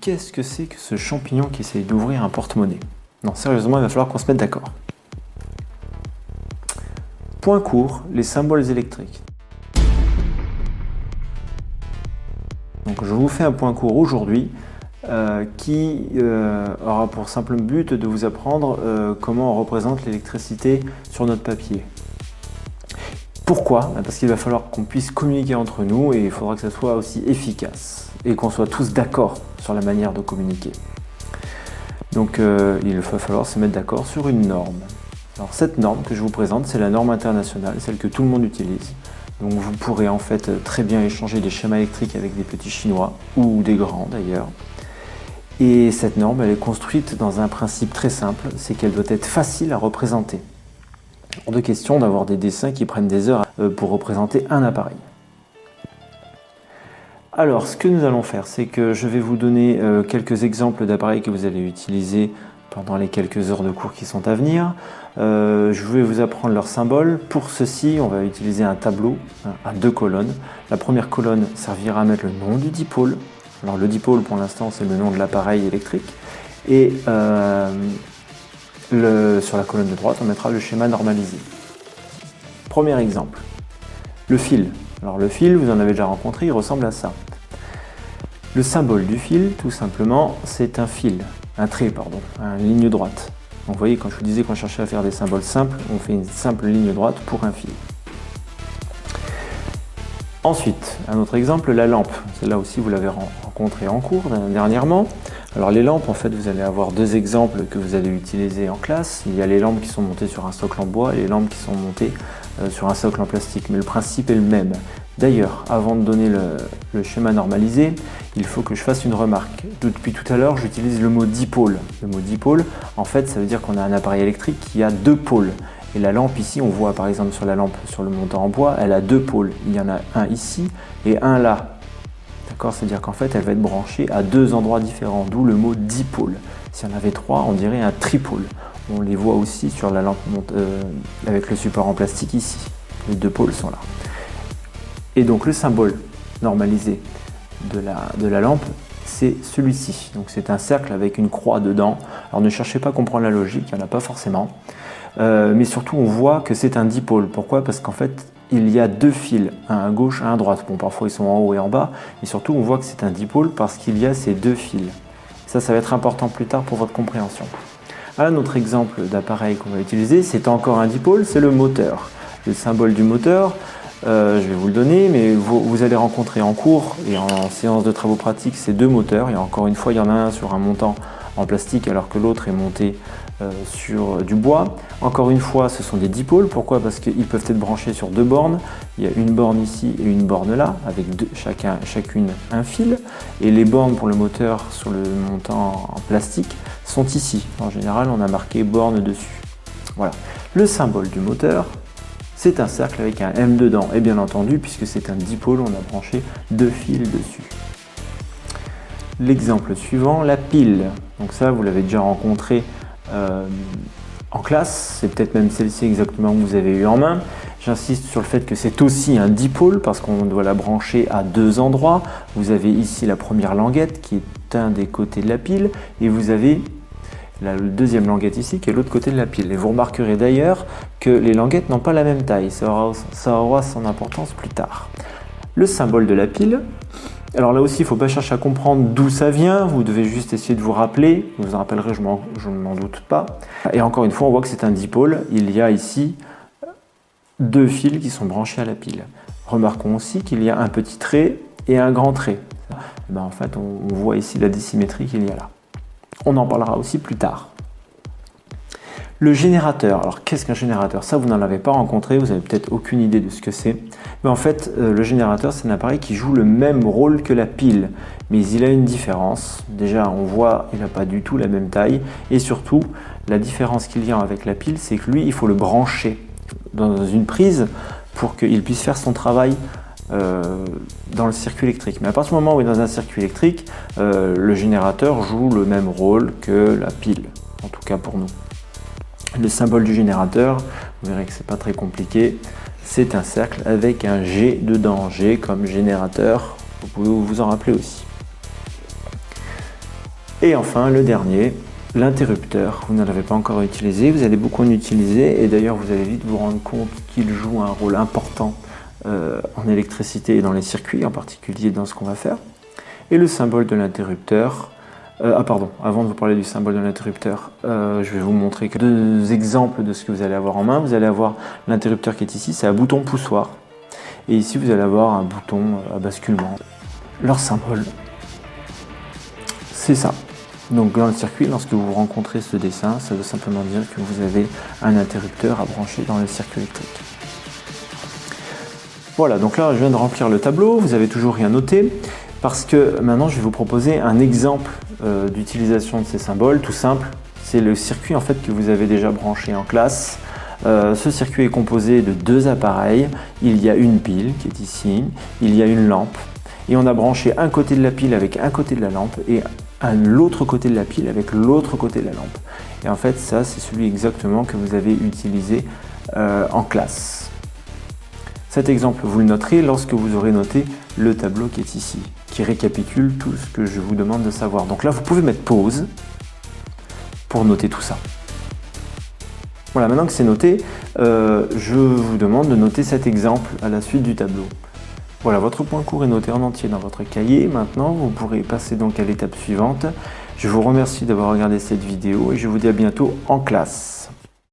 qu'est-ce que c'est que ce champignon qui essaye d'ouvrir un porte-monnaie? Non, sérieusement, il va falloir qu'on se mette d'accord. Point court, les symboles électriques. Donc je vous fais un point court aujourd'hui qui aura pour simple but de vous apprendre comment on représente l'électricité sur notre papier. Pourquoi? Parce qu'il va falloir qu'on puisse communiquer entre nous et il faudra que ça soit aussi efficace et qu'on soit tous d'accord sur la manière de communiquer. Donc il va falloir se mettre d'accord sur une norme. Alors cette norme que je vous présente, c'est la norme internationale, celle que tout le monde utilise. Donc vous pourrez en fait très bien échanger des schémas électriques avec des petits chinois ou des grands d'ailleurs. Et cette norme, elle est construite dans un principe très simple, c'est qu'elle doit être facile à représenter. Hors de question d'avoir des dessins qui prennent des heures pour représenter un appareil. Alors, ce que nous allons faire, c'est que je vais vous donner quelques exemples d'appareils que vous allez utiliser pendant les quelques heures de cours qui sont à venir. Je vais vous apprendre leurs symboles. Pour ceci, on va utiliser un tableau à 2 colonnes. La première colonne servira à mettre le nom du dipôle. Alors le dipôle, pour l'instant, c'est le nom de l'appareil électrique. Et sur la colonne de droite, on mettra le schéma normalisé. Premier exemple, le fil. Alors le fil, vous en avez déjà rencontré, il ressemble à ça. Le symbole du fil, tout simplement, c'est un fil, un trait, pardon, une ligne droite. Donc vous voyez, quand je vous disais qu'on cherchait à faire des symboles simples, on fait une simple ligne droite pour un fil. Ensuite, un autre exemple, la lampe. Celle-là aussi, vous l'avez rencontrée en cours dernièrement. Alors les lampes, en fait, vous allez avoir 2 exemples que vous allez utiliser en classe. Il y a les lampes qui sont montées sur un socle en bois et les lampes qui sont montées sur un socle en plastique. Mais le principe est le même. D'ailleurs, avant de donner le schéma normalisé, il faut que je fasse une remarque. Depuis tout à l'heure, j'utilise le mot dipôle. Le mot dipôle, en fait, ça veut dire qu'on a un appareil électrique qui a 2 pôles. Et la lampe ici, on voit par exemple sur la lampe sur le montant en bois, elle a 2 pôles. Il y en a un ici et un là. D'accord? C'est-à-dire qu'en fait, elle va être branchée à 2 endroits différents, d'où le mot dipôle. Si on avait 3, on dirait un tripôle. On les voit aussi sur la lampe avec le support en plastique ici. Les 2 pôles sont là. Et donc le symbole normalisé de la lampe, c'est celui-ci. Donc c'est un cercle avec une croix dedans. Alors ne cherchez pas à comprendre la logique, il n'y en a pas forcément. Mais surtout on voit que c'est un dipôle. Pourquoi? Parce qu'en fait il y a 2 fils, un à gauche, un à droite. Bon, parfois ils sont en haut et en bas, mais surtout on voit que c'est un dipôle parce qu'il y a ces 2 fils. Ça va être important plus tard pour votre compréhension. Un autre exemple d'appareil qu'on va utiliser, c'est encore un dipôle, c'est le moteur. Le symbole du moteur, je vais vous le donner, mais vous allez rencontrer en cours et en séance de travaux pratiques ces 2 moteurs. Et encore une fois, il y en a un sur un montant en plastique alors que l'autre est monté sur du bois. Encore une fois, ce sont des dipôles. Pourquoi? Parce qu'ils peuvent être branchés sur 2 bornes. Il y a une borne ici et une borne là, avec chacune un fil. Et les bornes pour le moteur sur le montant en plastique sont ici. En général, on a marqué borne dessus. Voilà. Le symbole du moteur, c'est un cercle avec un M dedans. Et bien entendu, puisque c'est un dipôle, on a branché 2 fils dessus. L'exemple suivant, la pile. Donc ça, vous l'avez déjà rencontré en classe. C'est peut-être même celle-ci exactement que vous avez eu en main. J'insiste sur le fait que c'est aussi un dipôle parce qu'on doit la brancher à 2 endroits. Vous avez ici la première languette qui est un des côtés de la pile et vous avez la deuxième languette ici qui est l'autre côté de la pile. Et vous remarquerez d'ailleurs que les languettes n'ont pas la même taille. Ça aura son importance plus tard. Le symbole de la pile. Alors là aussi, il ne faut pas chercher à comprendre d'où ça vient. Vous devez juste essayer de vous rappeler. Vous vous en rappellerez, je ne m'en doute pas. Et encore une fois, on voit que c'est un dipôle. Il y a ici 2 fils qui sont branchés à la pile. Remarquons aussi qu'il y a un petit trait et un grand trait. Et en fait, on voit ici la dissymétrie qu'il y a là. On en parlera aussi plus tard. Le générateur. Alors qu'est-ce qu'un générateur? Ça, vous n'en avez pas rencontré, vous n'avez peut-être aucune idée de ce que c'est. Mais en fait, le générateur, c'est un appareil qui joue le même rôle que la pile. Mais il a une différence. Déjà, on voit qu'il n'a pas du tout la même taille. Et surtout, la différence qu'il y a avec la pile, c'est que lui, il faut le brancher dans une prise pour qu'il puisse faire son travail dans le circuit électrique. Mais à partir du moment où il est dans un circuit électrique, le générateur joue le même rôle que la pile, en tout cas pour nous. Le symbole du générateur, vous verrez que c'est pas très compliqué, c'est un cercle avec un G dedans, G comme générateur, vous pouvez vous en rappeler aussi. Et enfin, le dernier, l'interrupteur. Vous n'en avez pas encore utilisé, vous allez beaucoup en utiliser et d'ailleurs vous allez vite vous rendre compte qu'il joue un rôle important en électricité et dans les circuits, en particulier dans ce qu'on va faire. Et le symbole de l'interrupteur, avant de vous parler du symbole de l'interrupteur, je vais vous montrer deux exemples de ce que vous allez avoir en main. Vous allez avoir l'interrupteur qui est ici, c'est un bouton poussoir. Et ici vous allez avoir un bouton à basculement. Leur symbole, c'est ça. Donc dans le circuit, lorsque vous rencontrez ce dessin, ça veut simplement dire que vous avez un interrupteur à brancher dans le circuit électrique. Voilà, donc là je viens de remplir le tableau, vous avez toujours rien noté, parce que maintenant je vais vous proposer un exemple d'utilisation de ces symboles, tout simple. C'est le circuit en fait que vous avez déjà branché en classe. Ce circuit est composé de deux appareils, il y a une pile qui est ici, il y a une lampe, et on a branché un côté de la pile avec un côté de la lampe, et l'autre côté de la pile avec l'autre côté de la lampe. Et en fait, ça, c'est celui exactement que vous avez utilisé en classe. Cet exemple, vous le noterez lorsque vous aurez noté le tableau qui est ici, qui récapitule tout ce que je vous demande de savoir. Donc là, vous pouvez mettre pause pour noter tout ça. Voilà, maintenant que c'est noté, je vous demande de noter cet exemple à la suite du tableau. Voilà, votre point court est noté en entier dans votre cahier. Maintenant, vous pourrez passer donc à l'étape suivante. Je vous remercie d'avoir regardé cette vidéo et je vous dis à bientôt en classe.